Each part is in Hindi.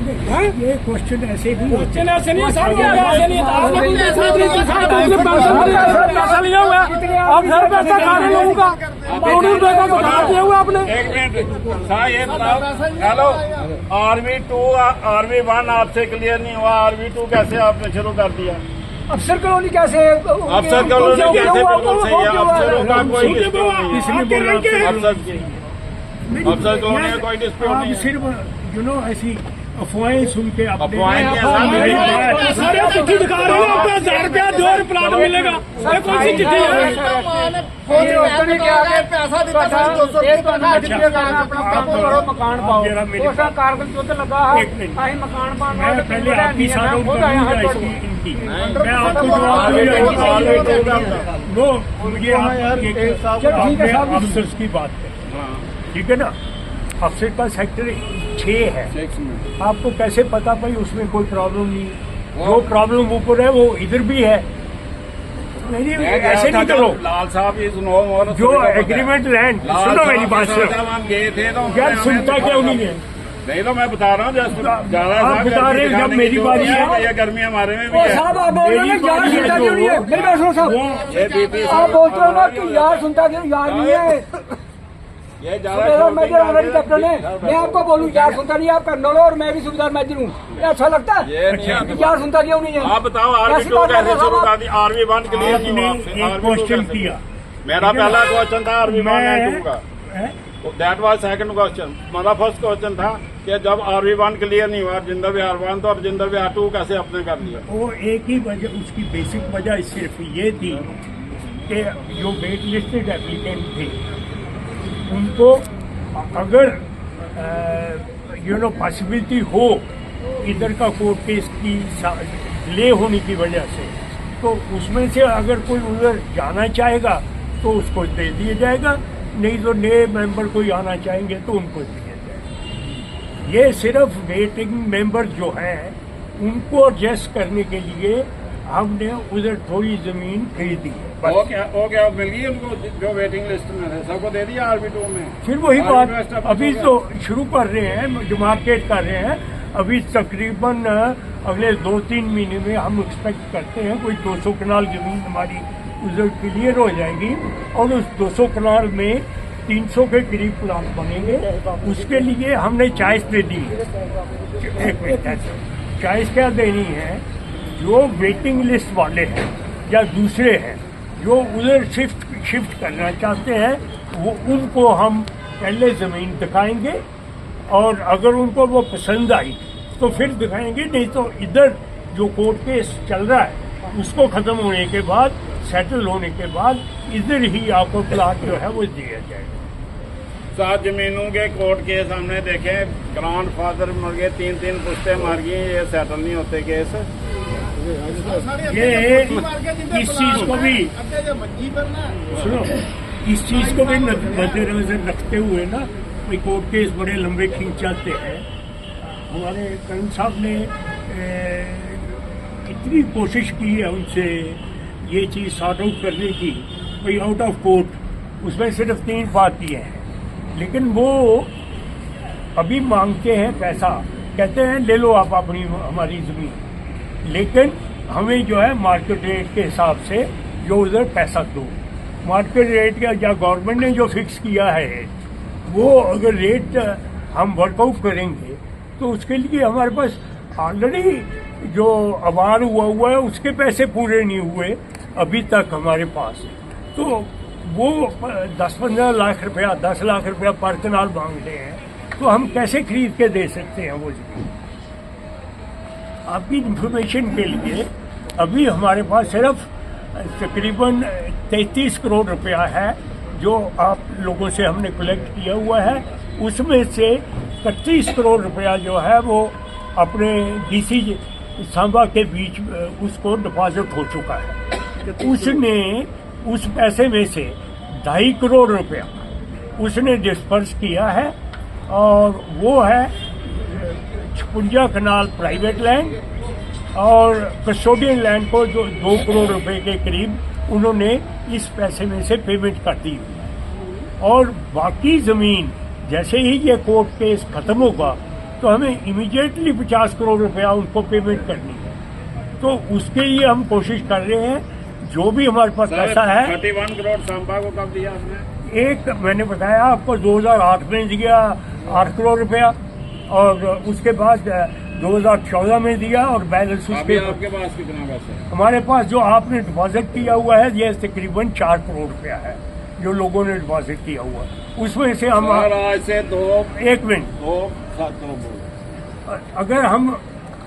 ये क्वेश्चन ऐसे नहीं क्वेश्चन ऐसे नहीं, ऐसे नहीं पैसा लिया हुआ है, आप घर पैसा खा रहे लोगों का, किया हुआ आपने। एक मिनट हाँ, ये बताओ, हेलो, RV2 RV1 आपसे क्लियर नहीं हुआ, RV2 कैसे आपने शुरू कर दिया? अफसर कॉलोनी कैसे, अफसर कॉलोनी कैसे? बिल्कुल सही है, अफसरों का कोई डिस्प्यूट नहीं है, अफसर कॉलोनी का कोई डिस्प्यूट नहीं है। सिर्फ ऐसी अफवाहें सुन के अफवाहें चिट्ठी दिखा रहे हो, आपको 1000 रुपया दो प्लाट मिलेगा, ये कौन सी चिट्ठी है? मकान पाओ, कारगिल युद्ध लगा है, मकान पाना। मैं पहले आपकी सालों इनकी मैं आपको जवाब अफसर की बात है, ठीक है ना। अफसर का सेक्टर 6 है, आपको कैसे पता भाई उसमें कोई प्रॉब्लम नहीं, जो प्रॉब्लम ऊपर है वो इधर भी है। नहीं ऐसे नहीं करो लाल साहब, ये सुनो, जो एग्रीमेंट लैंड, सुनो मेरी बात सुनो, हम गए थे तो यार सुनता क्यों नहीं है? नहीं तो मैं बता रहा हूँ, आप बता रहे हैं जब मेरी बारी है, ये गर्मी हमारे में भी है। साहब आप बोल रहे हैं यार सुनता क्यों नहीं है? मेरी बात सुनो साहब, आप बोलते हो ना कि यार सुनता क्यों, यार नहीं है ये कैप्टन है। मैं आपको बोलूँ यार सुनता नहीं, आप कर्नल हो और मैं भी सुबेदार मैजिन हूँ, ये अच्छा लगता है? यार सुनता क्यों नहीं है? आप बताओ, RV2 कैसे शुरू कर दी? RV1 के लिए एक क्वेश्चन किया, मेरा पहला क्वेश्चन था RV1 and 2 का, दैट वाज सेकंड क्वेश्चन। मेरा फर्स्ट क्वेश्चन था कि जब RV1 क्लियर नहीं हुआ जिंदर विहार 1 तो जिंदर विहार 2 कैसे आपने कर लिया? वो एक ही वजह, उसकी बेसिक वजह सिर्फ ये थी कि जो वेट लिस्टेड एप्लीकेंट थे उनको अगर पॉसिबिलिटी हो इधर का कोर्ट केस की डिले होने की वजह से, तो उसमें से अगर कोई उधर जाना चाहेगा तो उसको दे दिया जाएगा, नहीं तो नए मेंबर कोई आना चाहेंगे तो उनको दिया जाएगा। ये सिर्फ वेटिंग मेंबर जो हैं उनको एडजस्ट करने के लिए हमने उधर थोड़ी जमीन खरीदी है। वो क्या मिल गई उनको जो वेटिंग लिस्ट में है, सबको दे दिया RV2 में? फिर वही बात, अभी तो शुरू कर रहे हैं, जो मार्केट कर रहे हैं, अभी तकरीबन अगले 2-3 महीने में हम एक्सपेक्ट करते हैं कोई 200 कनाल जमीन हमारी उधर क्लियर हो जाएगी और उस 200 कनाल में 300 के करीब प्लाट बनेंगे। उसके लिए हमने चॉइस दे दी। चॉइस क्या देनी है? जो वेटिंग लिस्ट वाले हैं या दूसरे हैं जो उधर शिफ्ट करना चाहते हैं, वो उनको हम पहले ज़मीन दिखाएंगे और अगर उनको वो पसंद आई तो फिर दिखाएंगे, नहीं तो इधर जो कोर्ट केस चल रहा है उसको ख़त्म होने के बाद, सेटल होने के बाद इधर ही आपको प्लाट जो है वो दिया जाएगा। 7 जमीनों के कोर्ट केस हमने देखे, ग्रैंड फादर मर गए, 3 पुश्ते मर गई, ये सेटल नहीं होते केस। ये इस चीज को भी सुनो, इस चीज को भी मद्देनजर रखते हुए ना, कोर्ट केस बड़े लंबे खींच जाते हैं। हमारे करण साहब ने इतनी कोशिश की है उनसे ये चीज़ सॉर्ट आउट करने की, भाई आउट ऑफ कोर्ट उसमें सिर्फ 3 बात किए हैं, लेकिन वो अभी मांगते हैं पैसा, कहते हैं ले लो आप अपनी हमारी ज़मीन, लेकिन हमें जो है मार्केट रेट के हिसाब से जो उधर पैसा दो। मार्केट रेट का या गवर्नमेंट ने जो फिक्स किया है वो अगर रेट हम वर्कआउट करेंगे तो उसके लिए हमारे पास ऑलरेडी जो आवार हुआ है उसके पैसे पूरे नहीं हुए अभी तक हमारे पास, तो वो 10-15 लाख रुपया 10 लाख रुपया पर कनाल मांगते हैं, तो हम कैसे खरीद के दे सकते हैं वो ज़मीन? आपकी इंफॉर्मेशन के लिए अभी हमारे पास सिर्फ तकरीबन 33 करोड़ रुपया है जो आप लोगों से हमने कलेक्ट किया हुआ है। उसमें से 31 करोड़ रुपया जो है वो अपने DC सांबा के बीच उसको डिपॉजिट हो चुका है। उसने उस पैसे में से 2.5 करोड़ रुपया उसने डिस्पर्स किया है और वो है 56 कनाल प्राइवेट लैंड और कस्टोडियन लैंड को जो 2 करोड़ रुपए के करीब उन्होंने इस पैसे में से पेमेंट कर दी और बाकी ज़मीन जैसे ही ये कोर्ट केस ख़त्म होगा तो हमें इमीडिएटली 50 करोड़ रुपया उनको पेमेंट करनी है। तो उसके लिए हम कोशिश कर रहे हैं। जो भी हमारे पास पैसा है 31 करोड़ सांबा को कब दिया आपने? एक मैंने बताया आपको 2008 में दिया 8 करोड़ रुपया, और उसके बाद 2014 में दिया, और बैलेंस उसके आपके पास कितना पैसा है? हमारे पास जो आपने डिपॉजिट किया हुआ है ये तकरीबन 4 करोड़ रुपया है जो लोगों ने डिपॉजिट किया हुआ। उसमें से हम आज से एक मिनट 7 करोड़ अगर हम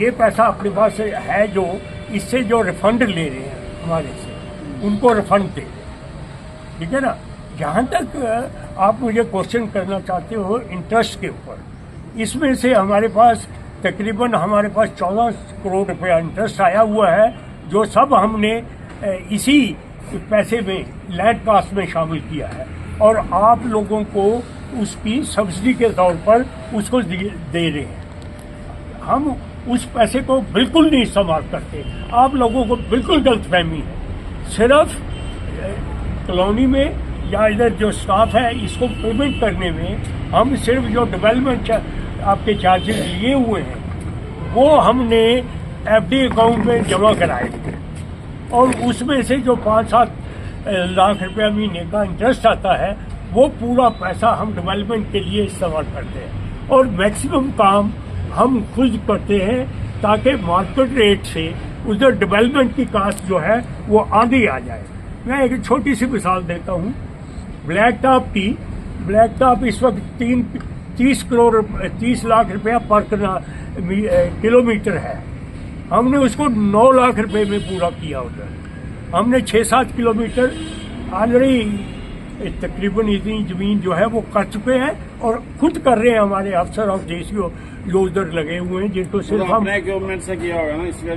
ये पैसा अपने पास है जो इससे जो रिफंड ले रहे हैं हमारे से, उनको रिफंड दे, ठीक है ना। जहाँ तक आप मुझे क्वेश्चन करना चाहते हो इंटरेस्ट के ऊपर, इसमें से हमारे पास तकरीबन 14 करोड़ रुपया इंटरेस्ट आया हुआ है, जो सब हमने इसी पैसे में लैंड कास्ट में शामिल किया है, और आप लोगों को उसकी सब्सिडी के तौर पर उसको दे रहे हैं। हम उस पैसे को बिल्कुल नहीं इस्तेमाल करते। आप लोगों को बिल्कुल गलतफहमी है। सिर्फ कॉलोनी में या इधर जो स्टाफ है इसको पेमेंट करने में हम सिर्फ जो डेवलपमेंट आपके चार्जेस लिए हुए हैं वो हमने एफडी अकाउंट में जमा कराए थे, और उसमें से जो 5-7 लाख रुपया महीने का इंटरेस्ट आता है वो पूरा पैसा हम डेवलपमेंट के लिए इस्तेमाल करते हैं, और मैक्सिमम काम हम खुद करते हैं ताकि मार्केट रेट से उधर डेवलपमेंट की कास्ट जो है वो आगे आ जाए। मैं एक छोटी सी मिसाल देता हूँ। ब्लैक टॉप इस वक्त 30 लाख रुपया पर किलोमीटर है। हमने उसको 9 लाख रुपए में पूरा किया उधर। हमने 6-7 किलोमीटर ऑलरेडी तकरीबन इतनी जमीन जो है वो कर चुके हैं, और खुद कर रहे हैं हमारे अफसर और जेसीओ जो उधर लगे हुए हैं, जिनको सिर्फ हम अपने इक्विपमेंट से किया होगा ना इसलिए।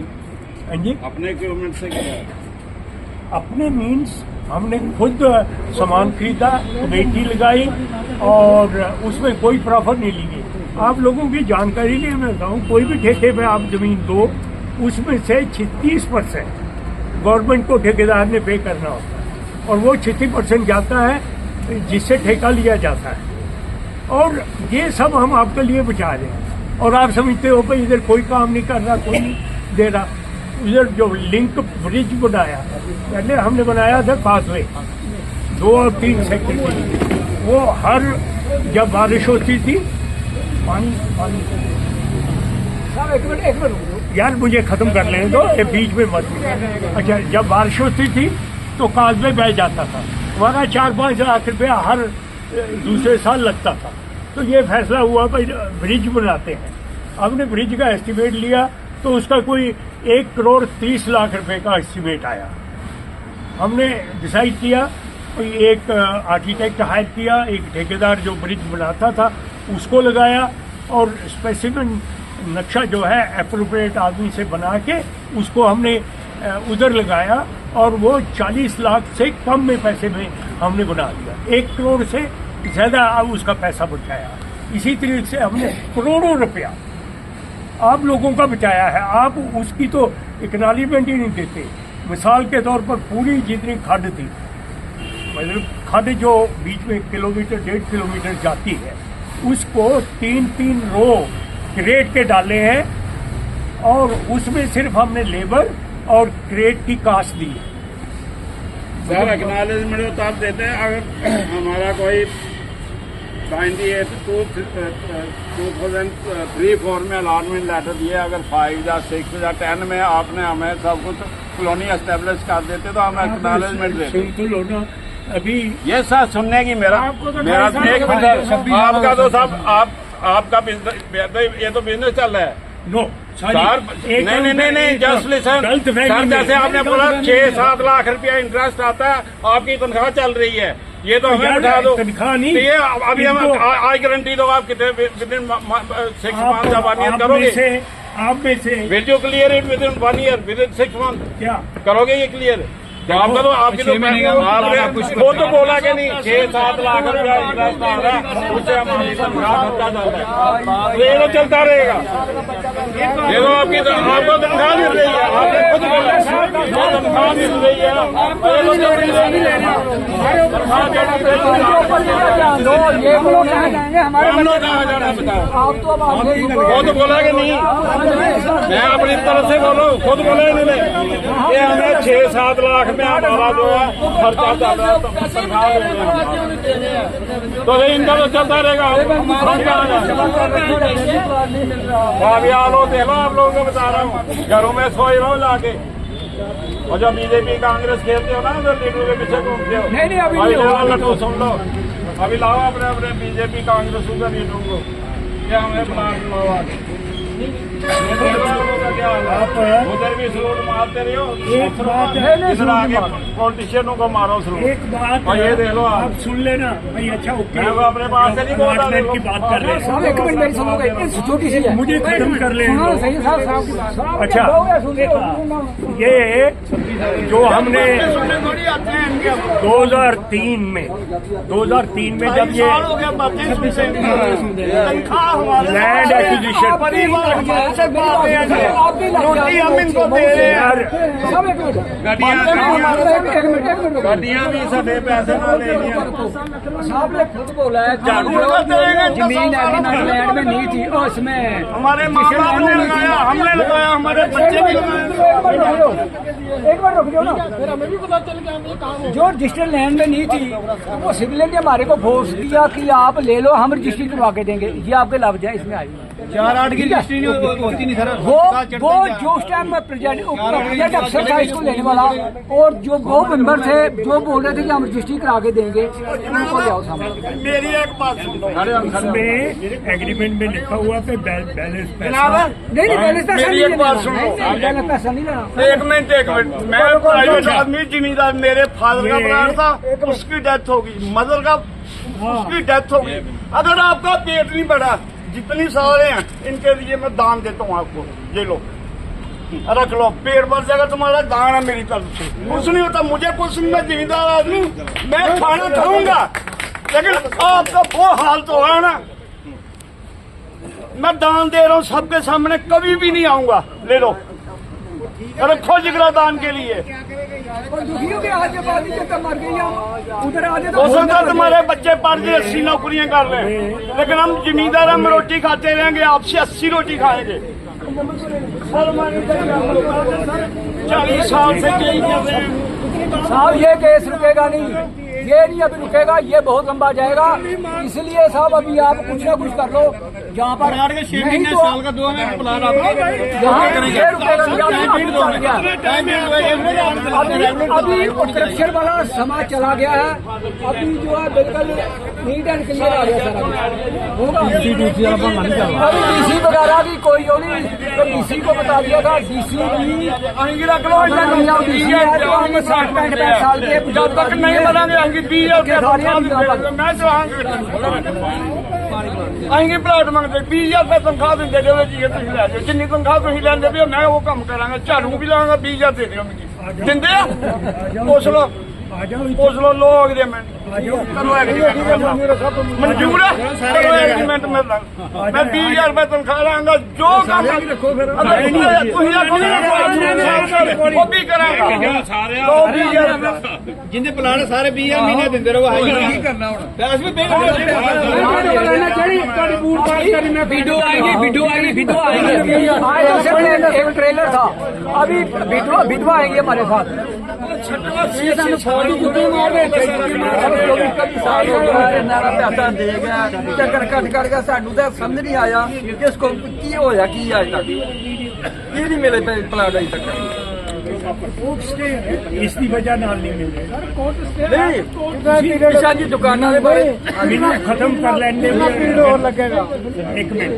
हाँ जी, अपने इक्विपमेंट से किया है। अपने मीन्स हमने खुद सामान खरीदा, कमेटी लगाई, और उसमें कोई प्रॉफिट नहीं लिए। आप लोगों की जानकारी लिए मैं बताऊँ, कोई भी ठेके पे आप जमीन दो, उसमें से 36% गवर्नमेंट को ठेकेदार ने पे करना होता है, और वो 36% जाता है जिससे ठेका लिया जाता है। और ये सब हम आपके लिए बचा रहे हैं, और आप समझते हो भाई इधर कोई काम नहीं कर रहा, कोई नहीं दे रहा। उधर जो लिंक ब्रिज बनाया, पहले हमने बनाया था कासवे 2 और 3 सेक्टर के लिए, वो हर जब बारिश होती थी पानी एक मिनट यार मुझे खत्म कर लेने दो, ये बीच में मत। अच्छा, जब बारिश होती थी तो कासवे बह जाता था, हमारा 4-5 लाख रुपया हर दूसरे साल लगता था। तो ये फैसला हुआ भाई ब्रिज बनाते हैं। हमने ब्रिज का एस्टीमेट लिया तो उसका कोई 1 करोड़ 30 लाख रुपए का एस्टीमेट आया। हमने डिसाइड किया, कोई एक आर्किटेक्ट हायर किया, एक ठेकेदार जो ब्रिज बनाता था उसको लगाया, और स्पेसिफिक नक्शा जो है एप्रोप्रिएट आदमी से बना के उसको हमने उधर लगाया, और वो 40 लाख से कम में पैसे में हमने बना दिया। 1 करोड़ से ज़्यादा अब उसका पैसा बचाया। इसी तरीके से हमने करोड़ों रुपया आप लोगों का बचाया है। आप उसकी तो एक्नॉलेजमेंट ही नहीं देते। मिसाल के तौर पर पूरी जितनी खड्ड थी, मतलब खड्ड जो बीच में 1-1.5 किलोमीटर जाती है, उसको 3-3 रो क्रेट के डाले हैं, और उसमें सिर्फ हमने लेबर और क्रेट की कास्ट दी है। सर एक्नॉलेजमेंट तो आप देते हैं, अगर हमारा कोई 2003-4 में अलॉटमेंट लेटर दिया, अगर 5 या 6 या 10 में आपने हमें सब कुछ कॉलोनी एस्टेब्लिश कर देते तो हम एक्नॉलेजमेंट देते। अभी ये सर सुनने की मेरा एक मिनट, आपका तो सब आपका ये तो बिजनेस चल रहा है। नो सर नहीं जस्ट लिसन सर, जैसे आपने बोला 6-7 लाख रुपया इंटरेस्ट आता है, आपकी तनख्वाह चल रही है, ये तो हमें उठा दो। तनख्वाह नहीं, ये अभी हम आज गारंटी दो, आप कितने विद इन 6 मंथ या 1 ईयर करोगे? आप में से will you clear it with in 1 year, with in 6 month क्या करोगे ये क्लियर? आपका तो आपकी तो आपने वो तो बोला कि नहीं 6-7 लाख रुपया इंटरेस्ट आ रहा है, उससे हमारी तनख्वाह खर्चा चल रहा है, तो ये तो चलता रहेगा। देखो आपकी आपको तनख्वाह मिल रही है, आपने खुद बोला तनख्वाह मिल रही है, ये लोग कहाँ जाएंगे हमारे हम लोग कहाँ जाना बताओ। आप तो अब वो तो बोला कि नहीं, मैं अपनी तरफ से बोल रहा हूँ, खुद बोला इन्होंने ये हमें 6-7 लाख में हमारा जो है खर्चा चल रहा है, तनख्वाह ले रहे हैं। तो इनका तो चलता रहेगा। अभी आलो देख लो, आप लोगों को बता रहा हूँ, घरों में सोए रहो जाके। और जब बीजेपी कांग्रेस खेलते हो ना तो लीडरों के पीछे घूमते हो। नहीं, अभी अभी लटो सुन लो, अभी लाओ अपने अपने बीजेपी कांग्रेस के लीडरों को, क्या हमें प्लान लाओ आगे। क्या उधर भी सलूट मारते रहो, एक बात है, इधर आगे पॉलिटिशियनों को मारो सलूट। एक बात और ये देख लो आप सुन लेना भाई। अच्छा ओके, मैं वो अपने पास से नहीं बोल रहा, डिपार्टमेंट की बात कर रहे हैं। साहब एक मिनट मेरी सुनोगे, छोटी सी है, मुझे खत्म कर ले। सुनो सही साहब साहब अच्छा, ये जो हमने 2003 में जब ये लैंड एक्विजिशन रोटी हम इनको दे रहे हैं, गाड़ियाँ भी सभी पैसे ना ले लिया। साहब ने खुद बोला है जमीन एग्रीमेंट लैंड में नहीं थी और उसमें हमारे माँ बाप ने लगाया, हमने लगाया, हमारे बच्चे भी लगाए। एक बार रुक जाओ ना, फिर हमें भी पता चल गया जो रजिस्टर्ड लैंड में नहीं थी वो सिविल ने हमारे को फोर्स किया कि आप ले लो, हम रजिस्ट्री करवा के देंगे, ये आपके लफ्ज है इसमें आई 4-8 की रजिस्ट्री होती नहीं सर। वो जो उस टाइम में प्रेजेंट अफसर था इसको लेने वाला, और जो वो मेंबर थे जो बोल रहे थे कि हम रजिस्ट्री करा के देंगे, उनको ले आओ सामने। मेरी एक बात सुन लो, इसमें एग्रीमेंट में लिखा हुआ पे बैलेंस पैसा नहीं बैलेंस पैसा मेरी नहीं एक बात सुनो। बैलेंस पैसा नहीं लेना। एक मिनट मैं प्राइवेट आदमी जिम्मेदार, मेरे फादर का प्लान था, उसकी डेथ होगी, मदर का उसकी डेथ होगी। अगर आपका पेट नहीं बढ़ा, जितनी सारे हैं इनके लिए मैं दान देता हूँ आपको, ये लो रख लो, पेट भर जाएगा तुम्हारा, दान है मेरी तरफ से। कुछ नहीं होता, मुझे कुछ नहीं, मैं जिम्मेदार आदमी, मैं खाना खाऊंगा, लेकिन आपका वो हाल तो है ना, मैं दान दे रहा हूँ सबके सामने, कभी भी नहीं आऊंगा, ले लो रखो जिगरा दान के लिए। दुखियों के आज बाद मर गई उधर आगे हो सकता है तुम्हारे बच्चे पढ़ के 80 नौकरियां कर रहे हैं, लेकिन हम जिम्मेदार, हम रोटी खाते रहेंगे, आपसे 80 रोटी खाएंगे। 40 साल से यही कर रहे हैं साहब, ये केस रुकेगा नहीं, ये नहीं अभी रुकेगा, ये बहुत लंबा जाएगा। इसलिए साहब अभी आप कुछ ना कुछ कर लो, जहाँ पर नहीं तो साल का 2 महीने प्लान आप यहाँ ये रुकेगा अभी करप्शन वाला समय चला गया है, अभी जो है बिल्कुल नीट एंड क्लियर आ गया सर, होगा अभी डीसी वगैरह की कोई हो नहीं, तो डीसी को बता दिया था, डीसी भी 60-65 साल के जब तक नहीं बनाएंगे आएंगे 20,000 आएंगे प्लाट मंगते 20,000 रुपये तनख्वाह देंगे, जी तुम लै जाओ, जिन्नी तनख्वाह तुम लैंदे भी मैं वो काम करांगा, झाड़ू भी लांगा, 20,000 दे दियो मिगी, दिंदे पुछ लो लोग दे मैं करो एग्रीमेंट मंजूर है, करो एग्रीमेंट मैं 20,000 रुपये तनख्वाह लांगा, जो काम वो भी करांगा, जिंदे प्लान सारे 20 महीने देंगे रहो, की करना होना वीडियो आएगी एक ट्रेलर था, अभी विधवा आएंगे हमारे साथ। पैसा दे गया चक्कर कट के सानू तो समझ नहीं आया इसको की होया की अज तक की नहीं मिले प्लाट अज तक इसकी वजह नाल नहीं मिल नहीं दुकाना के बारे खत्म कर लेंगे, लगेगा एक मिनट